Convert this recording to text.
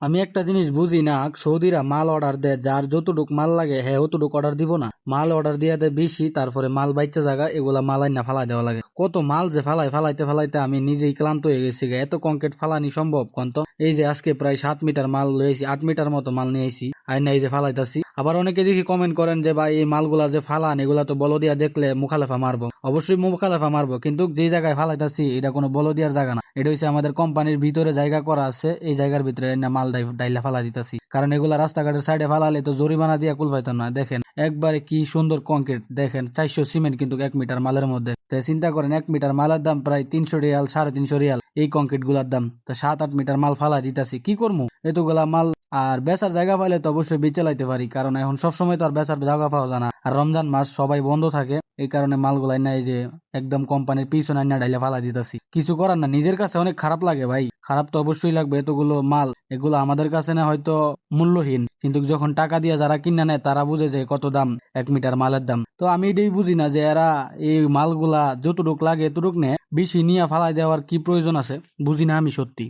আমি একটা জিনিস বুঝি না, সৌদিরা মাল অর্ডার দেয়, যার যতটুক মাল লাগে হ্যাঁ অতটুক অর্ডার দিব না, মাল অর্ডার দিয়ে দেয় বেশি, তারপরে মাল বাইচা জায়গা এগুলা মাল আইনা ফালাই দেওয়া লাগে। কত মাল যে ফালাইতে ফালাইতে আমি নিজেই ক্লান্ত হয়ে গেছি গে। এত কংক্রিট ফালানি সম্ভব কন্ত? এই যে আজকে প্রায় 7 মিটার মাল লয়েছি, 8 মিটার মতো মাল নিয়ে আইছি, আইনা এই যে ফালাইতাছি। আবার অনেকে দেখি কমেন্ট করেন যে ভাই এই মালগুলা যে ফালান এগুলা তো বলদিয়া দেখলে মুখালেফা মারবো। অবশ্যই মুখালেফা মারবো, কিন্তু যে জায়গায় ফালাইতাছি এটা কোনো বলদিয়ার জায়গা না, এটা হচ্ছে আমাদের কোম্পানির ভিতরে জায়গা করা আছে, এই জায়গার ভিতরে না মাল ডাইলা ফালা দিতাছি। কারণ এগুলা রাস্তাঘাটের সাইডে ফালালে তো জরিমানা দিয়া কুল পাইতাম না। দেখেন একবারে কি সুন্দর কংক্রিট, দেখেন 400 সিমেন্ট কিন্তু 1 মিটার মালের মধ্যে। চিন্তা করেন 1 মিটার মালের দাম প্রায় 300 রিয়াল, 350 রিয়াল এই কংক্রিট গুলার দাম। তো 7-8 মিটার মাল ফালা দিতাছি, কি করবো এতগুলা মাল? আর বেচার জায়গা পাইলে তো অবশ্যই বেচালাইতে পারি, কারণ এখন সবসময় তো আর বেচার জায়গা পাওয়া যায় না। আর রমজান মাস সবাই বন্ধ থাকে, এই কারণে মালগুলাই না এই যে একদম কোম্পানির পিছনে আইনা ডাইলে ফালা দিতেছি। কিছু করার না, নিজের কাছে অনেক খারাপ লাগে ভাই, খারাপ তো অবশ্যই লাগবে। এতগুলো মাল এগুলো আমাদের কাছে না হয়তো মূল্যহীন, কিন্তু যখন টাকা দিয়ে যারা কিনে নেয় তারা বুঝে যে কত দাম 1 মিটার মালের দাম। তো আমি এটাই বুঝি না যে এরা এই মালগুলা যতটুক লাগে এতটুক নে, বেশি নিয়ে ফালাই দেওয়ার কি প্রয়োজন আছে, বুঝি না আমি সত্যি।